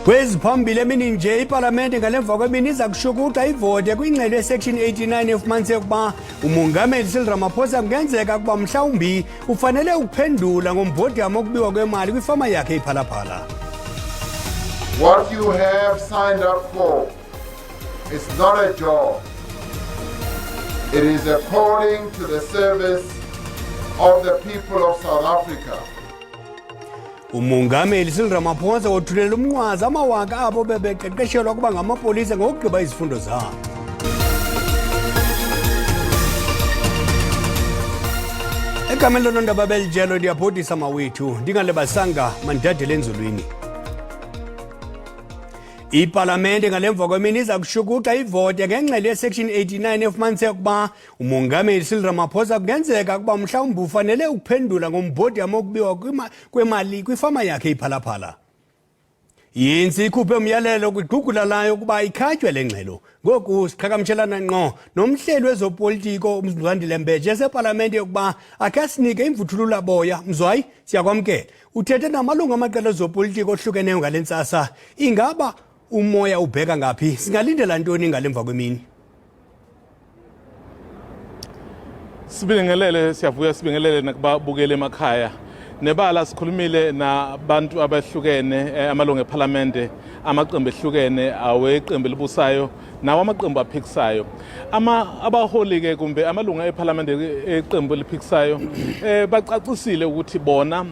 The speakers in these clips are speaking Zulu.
Kweziphambili emini nje iPalamente ngalemva kwemini izakushukuxa ivote kwingxelo yeSection 89 efumanise ukuba umongameli URamaphosa kungenzeka ukuba mhlawumbi ufanele ukuphendula ngombhodamo okubiwa kwemali kwifama yakhe iPhalaphala. What you have signed up for is not a job. It is according to the service of the people of South Africa. Umongameli URamaphosa wothulela umnqwazi amawaka abo bebeqeqeshelwa ukuba ngamapolisa ngokugqiba izifundo zabo. Egameni lonondaba belijelo ndiyabhodisa mawethu ndingalebasanga mandadele enzulwini. IPalamente ngalemva kwemini izakushukuxa ivote ngengxelo yeSection 89 efumanise ukuba umongameli URamaphosa kungenzeka ukuba mhlawumbi ufanele ukuphendula ngombhodamo okubiwa kwemali kwifama yakhe iPhalaphala. Yinsi ikhuphe umyalelo kwigqugula layo ukuba ikhatywe le ngxelo. Ngoku siqhagamshelana ngqo nomhleli wezopolitiko uMzwandile Mbeje esePalamente yokuba akhe sinike imvuthulula boya. Mzwayi siyakwamkela. Uthethe namalungu amaqela ezopolitiko ohlukeneyo ngalentsasa. Ingaba umoya ubheka ngaphi? Singalindela ntoni ngalemva kwemini? Sibingelele, siyavuya sibingelele nakubabukeli emakhaya. Nebala sikhulumile nabantu abahlukene amalungu ePalamente, amaqembu ehlukene aweqembu elibusayo nawo amaqembu aphikisayo. Abaholi ke kumbe amalungu ePalamente eqembu eliphikisayo bacacisile ukuthi bona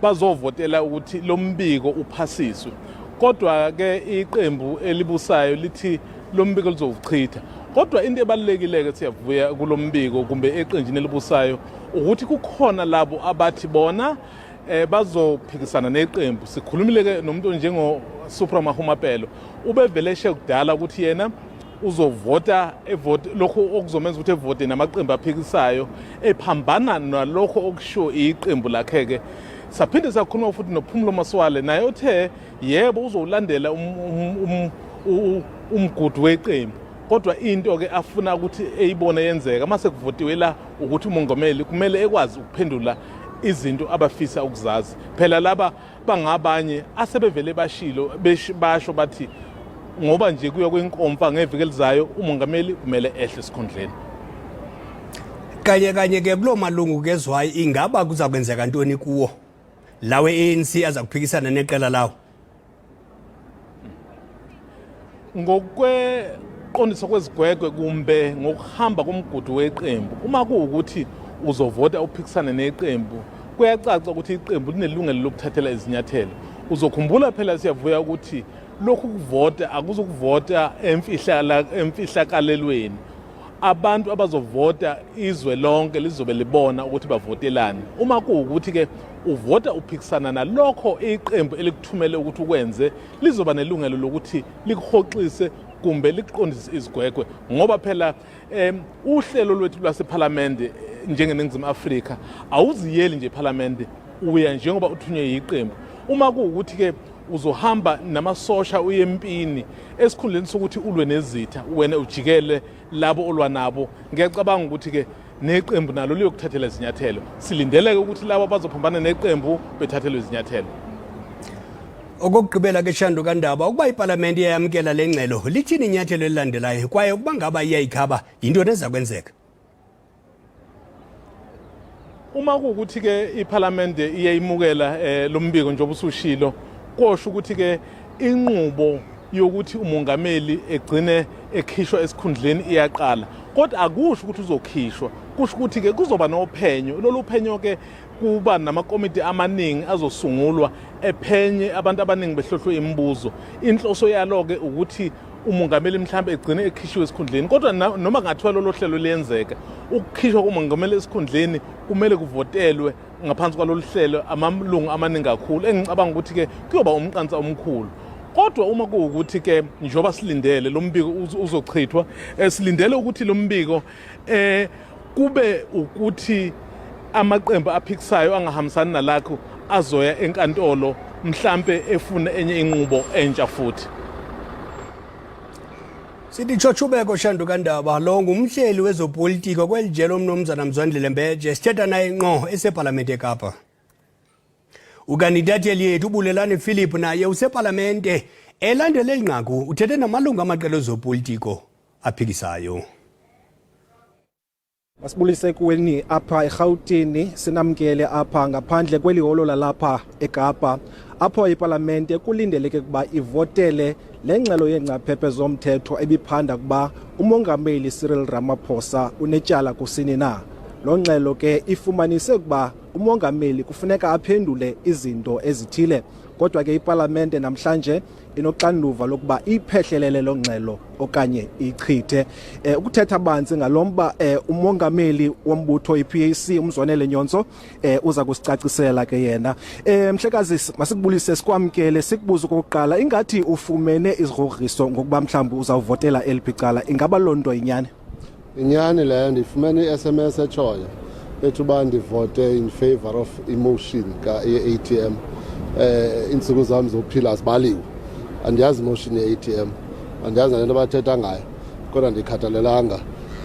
bazovotela ukuthi lo mbiko uphasiswe. Kodwa ke iqembu elibusayo lithi lo mbiko lizovuchitha. Kodwa into ebalulekile ke siyavuya kulombiko kumbe eqenjini elibusayo ukuthi kukhona labo abathi bona bazophikisana neqembu. Sikhulumile ke nomuntu njengo uRamaphosa ubeveleshe kudala ukuthi yena uzovota evote lokho okuzomenza ukuthi evote namaqembu aphikisayo ephambana nalokho okusho iqembu lakhe ke. Saphinde sakhuluma futhi noPhumulo Maswale naye uthe yebo uzolandela umgudu weqembu. Kodwa into ke afuna ukuthi eyibone yenzeka mase kuvotiwe la ukuthi umongameli kumele ekwazi ukuphendula izinto abafisa ukuzazi. Phela laba bangabanye asebevele bashilo basho bathi ngoba nje kuya kwenkomfa ngeviki elizayo umongameli kumele ehle esikhundleni. Kanye ke kulo malungu kezwayi ingaba kuzakwenzeka ntoni kuwo lawe ANC azakuphikisana neqela lawo? Qondisa kwezigwegwe kumbe ngokuhamba komgudu weqembu uma kuukuthi uzovota uphikisane neqembu kuyacaca ukuthi iqembu linelungelo lokuthathela izinyathelo. Uzokhumbula phela siyavuya ukuthi lokhu kuvota akuzokuvota emfihlakalelweni. Abantu abazovota izwe lonke lizobe libona ukuthi bavotelani. Uma kuukuthi ke uvota uphikisana nalokho iqembu elikuthumele ukuthi ukwenze lizoba nelungelo lokuthi likuhoxise kumbe liqondise izigwegwe ngoba phela uhlelo lwethu lwasePalamente njengeNingizimu Afrika awuziyeli nje ePalamente uya njengoba uthunywe yiqembu. Uma kuukuthi ke uzohamba namasosha uyempini esikhundleni sokuthi ulwe nezitha wena ujikele labo olwa nabo, ngiyacabanga ukuthi ke neqembu nalo liyokuthathela izinyathelo. Silindeleke ukuthi labo bazophambana neqembu bethathelwe izinyathelo. Okugqibela ke Shandu kaNdaba ukuba iPalamente iyamkela le ngxelo lithini inyathelo elilandelayo kwaye ukuba ngaba iyayikhaba into nezakwenzeka? Uma kuukuthi ke iPalamente iyayimukela lo mbiko njengoba usushilo kosho ukuthi ke inqubo yokuthi umongameli egcine ekhishwa esikhundleni iyaqala. Kodwa akusho ukuthi uzokhishwa, kusho ukuthi ke kuzoba nophenyo. Lolu phenyo ke kuba namakomiti amaningi azosungulwa ephenye abantu abaningi behlohlwe imibuzo. Inhloso yalo ke ukuthi umongameli mhlambe egcine ekhishiwe esikhundleni. Kodwa noma ngathiwa lolu hlelo liyenzeka, ukukhishwa komongameli esikhundleni kumele kuvotelwe ngaphansi kwalolu hlelo amalungu amaningi kakhulu. Engicabanga ukuthi ke kuyoba umqansa omkhulu. Kodwa uma kuukuthi ke njoba silindele lo mbiko uzochithwa, silindele ukuthi lo mbiko kube ukuthi amaqembu aphikisayo angahambisani nalakho azoya enkantolo mhlambe efuna enye inqubo entsha futhi. Sithi chochubeko Shandu kaNdaba lo ngumhleli wezopolitiko kwelijelo uMnumzana Mzwandile Mbeje sithetha naye ngqo esePalamente eKapa. Ukandidati yethu uBulelani Philip naye usePalamente Elandela inqaku uthethe namalungu amaqela ezopolitiko aphikisayo. Masibulise kuweni apha eGauteng sinamkele apha ngaphandle kweli holo lalapha eKapa apho IPalamente kulindeleke kuba ivotele lengxelo yengcaphephe zomthetho ebiphanda kuba umongameli uRamaphosa unetyala kusini na. Lo ngxelo ke ifumanise kuba umongameli kufuneka aphendule izinto ezithile, kodwa ke IPalamente namhlanje inoxanduva lokuba iphehlelele lo ngxelo okanye ichithe. Ukuthetha banzi ngalomba umongameli wombutho iPAC umzwanele Nyonso uza kusicacisela ke yena. Mhlekazi masikubulise sikwamkele sikubuza okokuqala, ingathi ufumene izigrogriso ngokuba mhlawumbe uzawuvotela elipicala, ingaba lonto inyani? Inyani leyo ndifumene iSMS etshoyo ethuba ndivote in favor of emotion ka-ATM. Iintsuku zam zophila zibaliwe, andiyazi imotion ye-ATM, andiyazi nento bathetha ngayo, kodwa ndikhathalelanga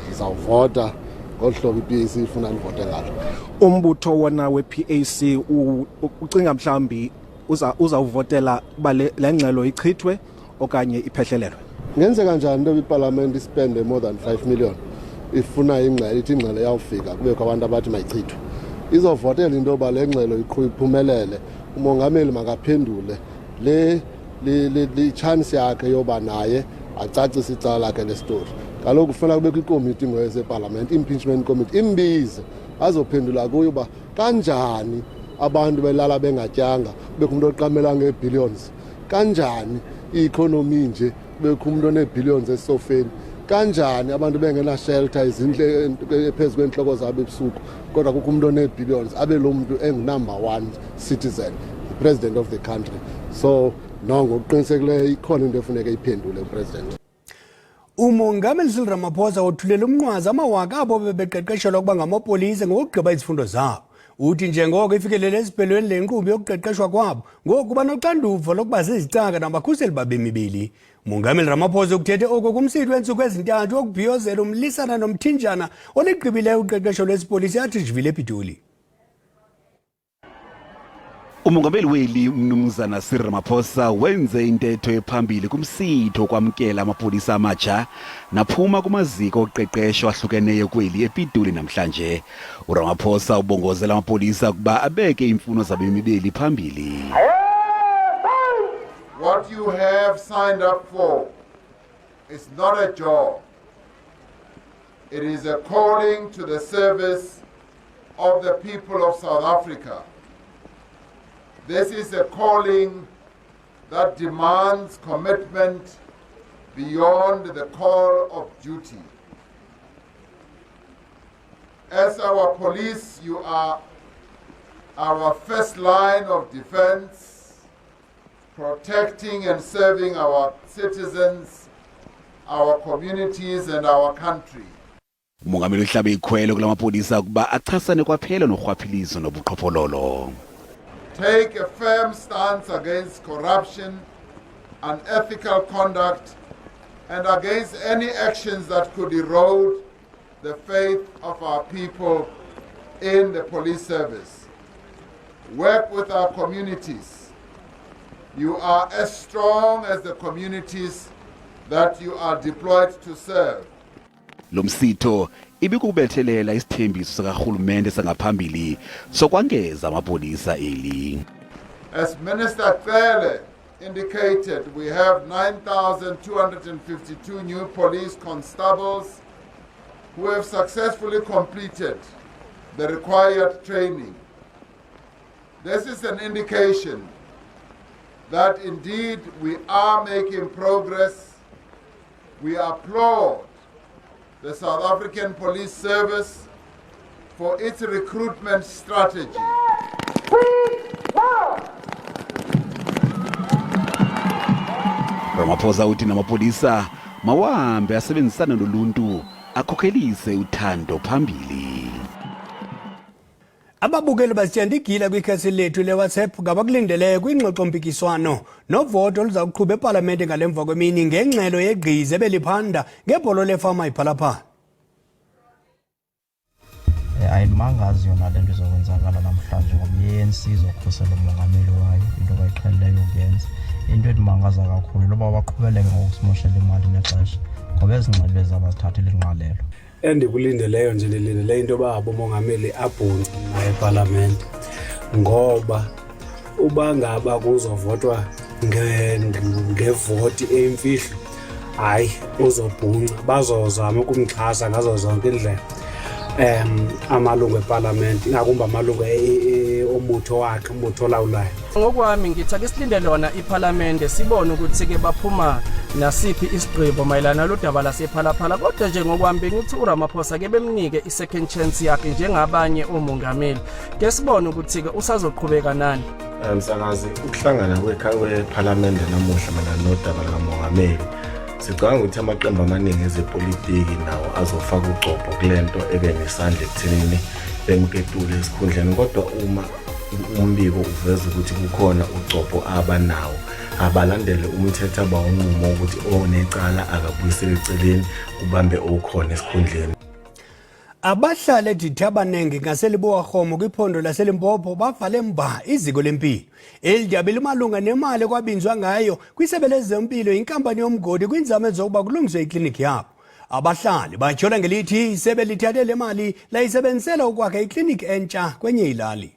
ndizawuvota ngolu hlobo iPAC ifuna ndivote ngalo. Umbutho wona we-PAC ucinga mhlawumbi uzawuvotela uba le ngxelo ichithwe okanye iphehlelelwe? Ngenzeka njani into iPalamente ispende more than 5 million ifuna ingxelo, ithi ingxelo yawufika kubekho abantu abathi mayichithwe? Izovotela into yoba le ngxelo iphumelele, umongameli makaphendule le chance yakhe yoba naye acacise icala lakhe lestori. Kaloku kufanele kubekho ikomiti yase-Parliament, impeachment committee, imbize azophendula kuyo uba kanjani abantu belala bengatyanga kubekho umuntu oqamela ngeebillions, kanjani i-economy nje kubekho umuntu oneebillions esofeni, kanjani abantu bengena shelter izindle phezu kwentloko zabo ebusuku kodwa kukho umuntu oneebillions abe lo muntu engu-number 1 citizen, the president of the country. So ngokuqinisekileyo ikhona into efuneka iphendule upresident. Umongameli uRamaphosa uthulela umnqwazi amawaka abo bebeqeqeshelwa ukuba ngamapolisa ngokugqiba izifundo zabo. Uthi njengoko ifikelele esiphelweni le nkqubo yokuqeqeshwa kwabo ngoku banoxanduva lokuba zizicaka nabakhuseli babemi beli. Umongameli Ramaphosa ukuthethe oku kumsitho weentsuku ezintathu wokubhiyozela umlisana nomthinjana oligqibileyo uqeqesho lwesipolisa yathi ePitoli. Umongameli weli umnumzana Ramaphosa wenze intetho ephambili kumsitho kwamkela amapolisa amatsha naphuma kumaziko oqeqesho ahlukeneyo kweli ePitoli namhlanje. URamaphosa ubongozela amapolisa kuba abeke imfuno zabemi beli phambili. What you have signed up for is not a job. It is a calling to the service of the people of South Africa. This is a calling that demands commitment beyond the call of duty. As our police, you are our first line of defense, protecting and serving our citizens, our communities and our country. Umongameli uhlabe ikhwelo kulamapolisa kuba achasane kwaphela norhwaphilizo nobuqhophololo. Take a firm stance against corruption, unethical conduct, and against any actions that could erode the faith of our people in the police service. Work with our communities. You are as strong as the communities that you are deployed to serve. Lo msitho ibikubethelela isithembiso sakarhulumente sangaphambili sokwangeza amapolisa eli. As Minister Akhusele indicated, we have 9,252 new police constables who have successfully completed the required training. This is an indication that indeed we are making progress. We applaud the South African Police Service for its recruitment strategy. Ramaphosa uthi namapolisa mawahambe asebenzisana noluntu akhokhelise uthando phambili. Ababukeli basityandigila kwikhasi lethu leWhatsApp ngabakulindeleyo kwingxoxo-mpikiswano novoto oluzakuqhuba ePalamente ngalemva kwemini ngengxelo yegqiza ebeliphanda ngebholo lefama iPhalaPhala. Ayimangazi yona le nto izokwenzakala namhlanje ngoba i-ANC izokhusela umongameli wayo, into abayiqhelileyo ukuyenza. into edimangaza kakhulu loba baqhubeleke ngokusimoshela imali nexesha ngoba ezi ngxelo zabazithathile ingqalelo. Endikulindeleyo nje ndilindele into yoba umongameli abhunce ePalamente ngoba uba ngaba kuzovotwa ngevoti eyimfihlo hayi uzobhunca bazozama ukumxhasa ngazo zonke indlela amalungu ePalamente ingakumbi amalungu ombutho wakhe umbutho olawulayo. Ngokwami ngithi ake silinde lona iPalamente sibone ukuthi ke baphuma nasiphi isigqibo mayelana nodaba lase-Phalaphala kodwa nje ngokwami bengithi uRamaphosa ke bemnike i-second chance yakhe njengabanye omongameli ke sibone ukuthi ke usazoqhubeka nani. Msakazi ukuhlangana kwePalamente namuhla mayelana nodaba likamongameli sicabanga ukuthi amaqembu amaningi ezepolitiki nawo azofaka ucopho kulento ebenesandla ekuthenini bemketule esikhundleni kodwa uma umbiko uveza ukuthi kukhona ucopho abanawo abalandele umthetho abawunqumo ukuthi onecala akabuyisele eceleni ubambe okhona esikhundleni. Abahlali eDithabanenge ngaseLibowarhomo kwiphondo laseLimpopo bavale mba iziko lempilo. Elidaba limalunga nemali kwabinzwa ngayo kwisebe lezempilo inkampani yomgodi kwinzame zokuba kulungiswe ikliniki yabo. Abahlali batyhola ngelithi isebe lithathe le mali layisebenzisela ukwakha ikliniki entsha kwenye ilali.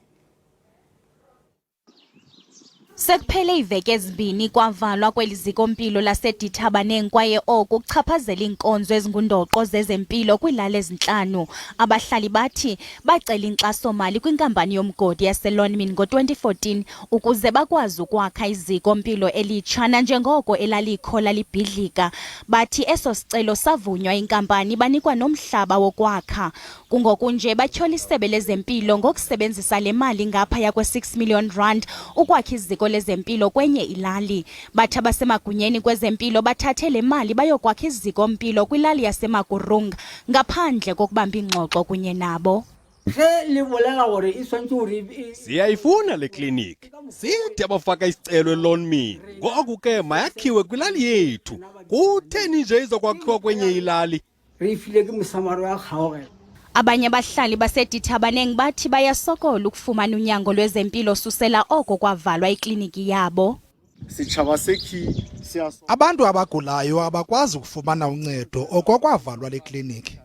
Sekuphele iveki ezibini kwavalwa kweliziko mpilo laseDithabanenge kwaye oku kuchaphazela inkonzo ezingundoqo zezempilo kwilali ezinhlanu. Abahlali bathi bacela inkxaso-mali kwinkampani yomgodi yaseLonmin ngo-2014 ukuze bakwazi ukwakha iziko mpilo elitsha nanjengoko elalikho lalibhidlika. Bathi eso sicelo savunywa inkampani banikwa nomhlaba wokwakha. Kungoku nje batyhola isebe lezempilo ngokusebenzisa le mali ngaphaya kwe-6 million rand ukwakha iziko lezempilo kwenye ilali. Bathi abasemagunyeni kwezempilo bathathe le mali bayokwakha iziko mpilo kwilali yasemakurunga ngaphandle kokubamba ingxoxo kunye nabo. Siyayifuna le kliniki side bafaka isicelo eLonmin ngoku ke mayakhiwe kwilali yethu kutheni nje izokwakhiwa kwenye ilali. Abanye abahlali baseDithabanenge bathi bayasokola ukufumana unyango lwezempilo susela oko kwavalwa ikliniki yabo. Abantu abagulayo abakwazi ukufumana uncedo oko kwavalwa le kliniki.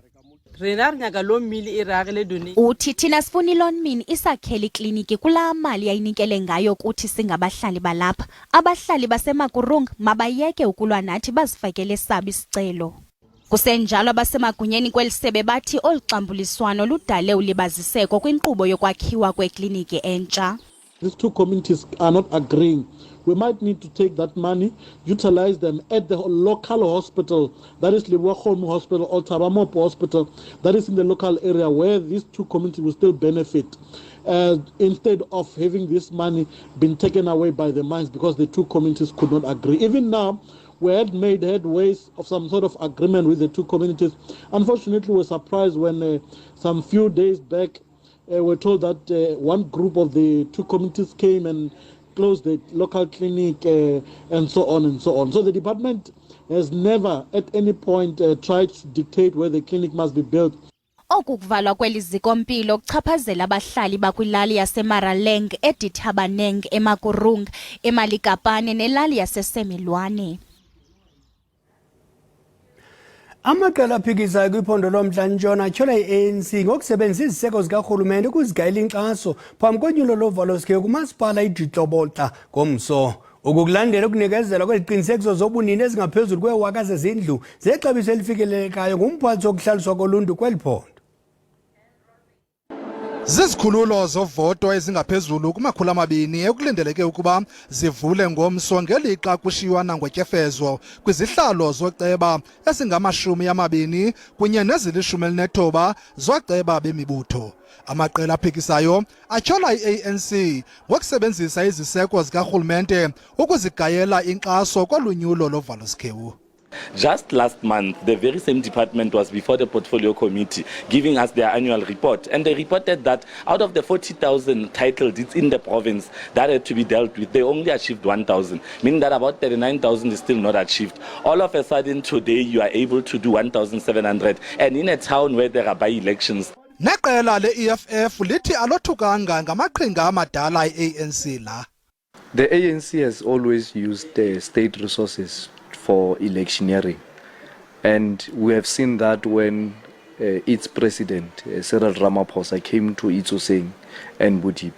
Uthi thina sifuna iLonmin isakhela ikliniki kulaa mali yayinikele ngayo kuthi singabahlali balapha. Abahlali basemakurunga mabayeke ukulwa nathi bazifakele sabo isicelo. Kusenjalo abasemagunyeni kwelisebe bathi oluxambuliswano ludale ulibaziseko kwinkqubo yokwakhiwa kwekliniki entsha. These two communities are not agreeing. We might need to take that money, utilize them at the local hospital, that is Libowarhomo Hospital or Thabamopo Hospital, that is in the local area where these two communities will still benefit, instead of having this money been taken away by the mines because the two communities could not agree. Even now, we had made headways of some sort of agreement with the two communities. Unfortunately, we were surprised when some few days back, we're told that one group of the two communities came and closed the local clinic and so on and so on. So the department has never at any point tried to dictate where the clinic must be built. Oku kuvalwa kweliziko mpilo kuchaphazela abahlali bakwilali yaseMaraleng, eDithabanenge, eMakurunga, eMalikapane nelali yaseSemilwane. Amaqela aphikisayo kwiphondo lomntla-ntshona atyhola i-ANC ngokusebenzisa iziseko zikarhulumente ukuzigayela inkxaso phambi konyulo lovalo-sikhewu kumasipala iDitlobota ngomso. Ukukulandela ukunikezelwa kweziqinisekiso zobunini ezingaphezulu kweewaka zezindlu zexabiso elifikelelekayo ngumphathi wokuhlaliswa koluntu kweli phondo. Zizikhululo zovoto ezingaphezulu ku-200 ekulindeleke ukuba zivule ngomso ngelixa kushiywa nangotyefezo kwizihlalo zoceba ezingama-20 kunye nezili-19 zoceba bemibutho. Amaqela aphikisayo atyhola i-ANC ngokusebenzisa iziseko zikarhulumente ukuzigayela inkxaso kolunyulo lovalo-sikhewu. Just last month, the very same department was before the portfolio committee giving us their annual report, and they reported that out of the 40,000 title deeds in the province that had to be dealt with, they only achieved 1,000, meaning that about 39,000 is still not achieved. All of a sudden today you are able to do 1,700, and in a town where there are by-elections. Neqela le-EFF lithi alothukanga ngamaqhinga amadala i-ANC la. The ANC has always used state resources for electioneering, and we have seen that when its president, Cyril Ramaphosa, came to Itsoseng and Budibe,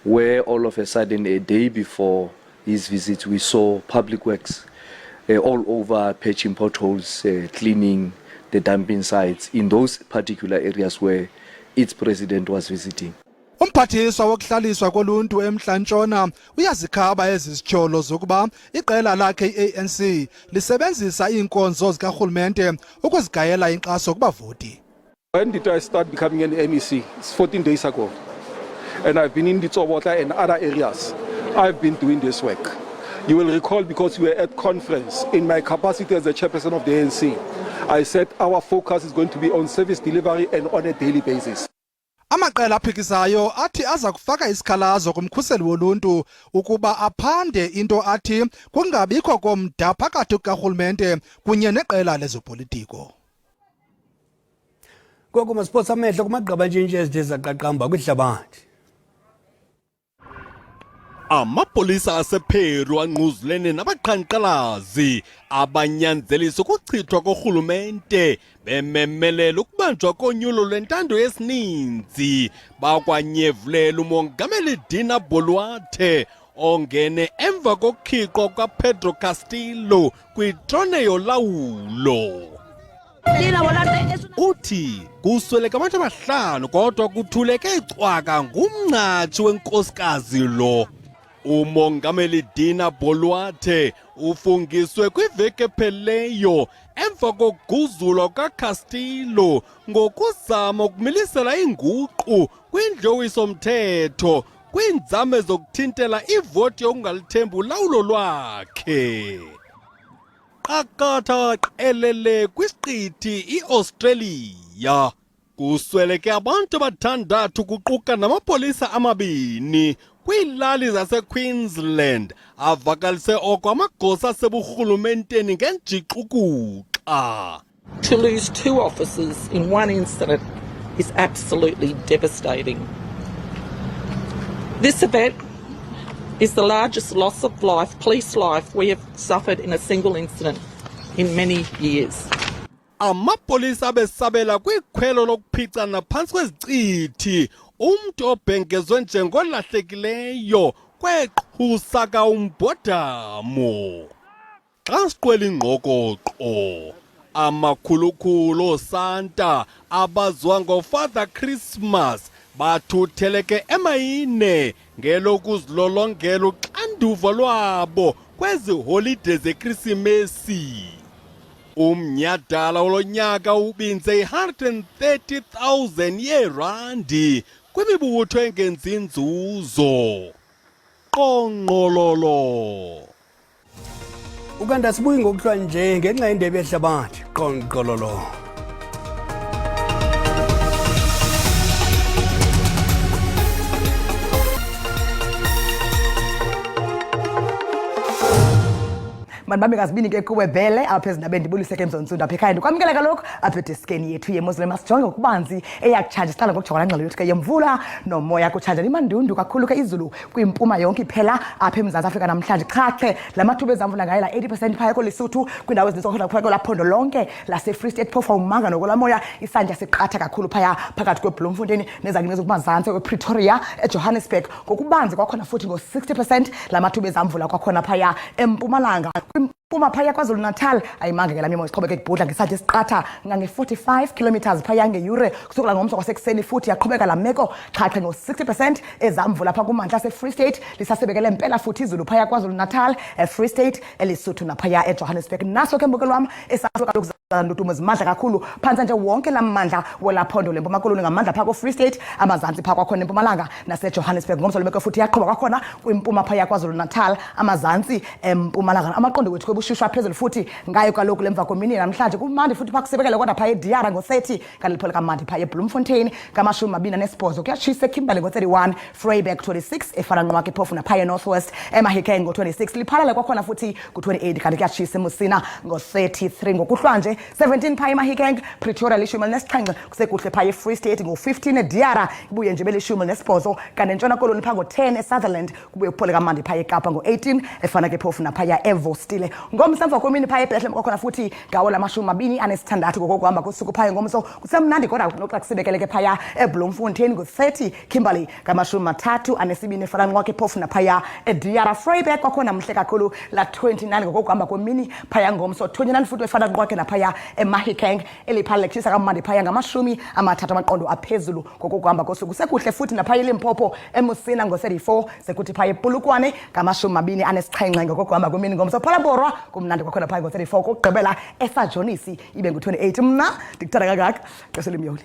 where all of a sudden, a day before his visit, we saw public works all over, patching potholes, cleaning the dumping sites in those particular areas where its president was visiting. Umphathiswa wokuhlaliswa koluntu eMntla-Ntshona uyazikhaba ezizitsholo zokuba iqela lakhe i-ANC lisebenzisa iinkonzo zikarhulumente ukuzigayela inkxaso kubavoti. When did I start becoming an MEC? It's 14 days ago. And I've been in Ditsobotla and other areas. I've been doing this work. You will recall, because we were at conference, in my capacity as the chairperson of the ANC, I said our focus is going to be on service delivery and on a daily basis. Amaqela aphikisayo athi aza kufaka isikhalazo kumkhuseli woluntu ukuba aphande into athi kungabikho komda phakathi kukarhulumente kunye neqela lezopolitiko. Koko masiphosa amehlo kumagqaba nje ezithe zaqaqamba kwihlabathi. Amapolisa asePeru angquzulene nabaqhankqalazi abanyanzelisa ukuchithwa korhulumente bememelela ukubanjwa konyulo lwentando yesininzi bakwanyevulela umongameli Dina Boluarte ongene emva kokukhiqwa kwaPedro Castillo kwitrone yolawulo. Uthi kusweleka abantu abahlanu kodwa kuthuleke icwaka ngumnqatshi wenkosikazi lo. Umongameli Dina Boluarte ufungiswe kwiveki epheleyo emva kokuguzulwa kaCastillo ngokuzama ukumilisela inguqu kwindlowiso-mthetho kwiinzame zokuthintela ivoti yokungalithembi ulawulo lwakhe. Qakatha qelele kwisiqithi iAustralia kusweleke abantu abathandathu kuquka namapolisa amabini kwilali zaseQueensland avakalise oko amagosa aseburhulumenteni ngenjixukuxa. To lose 2 officers in one incident is absolutely devastating. This event is the largest loss of life, police life, we have suffered in a single incident in many years. Amapolisa besabela kwikhwelo lokuphicana phantsi kwezicithi umntu obhengezwe njengolahlekileyo kweqhusa kaumbhodamo. Xa siqwela ingqokoqo amakhulukhulu osanta abaziwa ngoFather Christmas bathutheleke emayine ngelokuzilolongela uxanduva lwabo kwezi holide zeKrisimesi. Umnyhadala olonyaka ubinze i-130,000 yeerandi kwimibutho engenzi nzuzo. Qonqololo. Ukanda sibuyi ngokuhlwa nje ngenxa yendebe yehlabathi. Qonqololo. Manibambe ngazibini ke kuwe bele apha ezindabeni ndibuliseke emzontsunda apha ekhaya ndikwamkela kaloku apha ediskeni yethu yemuslim masijonge ngokubanzi eyakutshanje siqala ngokujonga ngxelo yethu ke yemvula nomoya kutshanje imandundu kakhulu ke izulu kwimpuma yonke iphela apha eMzantsi Afrika namhlanje qhaxe lamathuba ezamvula ngaye la 80% phaya koLesotho kwindawo ezizokhona phaya kolaphondo lonke lase-Free State phofa umanga nokolamoya isantya siqatha kakhulu phaya phakathi kweBloemfontein nezakini ezikumazantsi kwePretoria eJohannesburg ngokubanzi kwakhona futhi ngo-60% lamathuba ezamvula kwakhona phaya eMpumalanga Puma phaya KwaZulu Natal ayimanga ke la mimo isiqhubeke kubhudla ngesathi siqatha ngange-45 kilometers phaya ngeyure kusukela ngomso kwasekuseni futhi yaqhubeka la meko qhaxe ngo-60% ezamvula pha kumantla se-Free State lisasebekele impela futhi izulu phaya KwaZulu Natal Free State eLesotho naphaya eJohannesburg naso ke mbukelo wami esasuka lokuzandudumo zimandla kakhulu phantsi nje wonke lamandla wolaphondo lempuma koloni ngamandla pha ko-Free State amazantsi pha kwakhona eMpumalanga naseJohannesburg ngomso lemeko futhi yaqhubeka kwakhona kwimpuma phaya KwaZulu Natal amazantsi eMpumalanga amaqondo wethu ubushushu aphezulu futhi ngayo kaloku lemva komini namhlanje kumandi futhi phakusebekele kodwa phaya eDiara ngo-30 kanti liphole kamandi phaya eBloemfontein ngama-28 kuyatshisa eKimberley ngo-31 Vryburg 26 efana nqwakhe phofu naphaya eNorthwest eMahikeng ngo-26 liphalale kwakhona futhi ku-28 kanti kuyatshisa eMusina ngo-33 ngokuhlwa nje 17 phaya eMahikeng Pretoria li-17 kusekuhle phaya eFree State ngo-15 eDiara ibuye nje beli-18 kanti entshona koloni phaa ngo-10 eSutherland kubuye kuphole kamandi phaya eKapa ngo-18 efana ke phofu naphaya eVostile ngomso emva kwemini phaya eBethlehem kwakhona futhi ngawo la-26 ngokokuhamba kosuku phaya ngomso kusemnandi kodwa noxa kusibekele phaya eBloemfontein ngo-30 Kimberley ngama-32 efana nqwakhe phofu naphaya eDiara Vryburg kwakhona mhle kakhulu la-29 ngokokuhamba kwemini phaya ngomso 29 futhi efana nqwakhe naphaya eMahikeng eliphalale kutshisa kamandi phaya ngama-30 aphezulu ngokokuhamba kosuku sekuhle futhi naphaya eLimpopo eMusina ngo-34 sekuthi phaya ePolokwane ngama-27 ngokokuhamba kwemini ngomso phalaborwa kumnandi kwakhona phaya ngo-34 kokugqibela esajonisi ibe ngu-28 mna ndikuthanda kangaka xesha lemyoli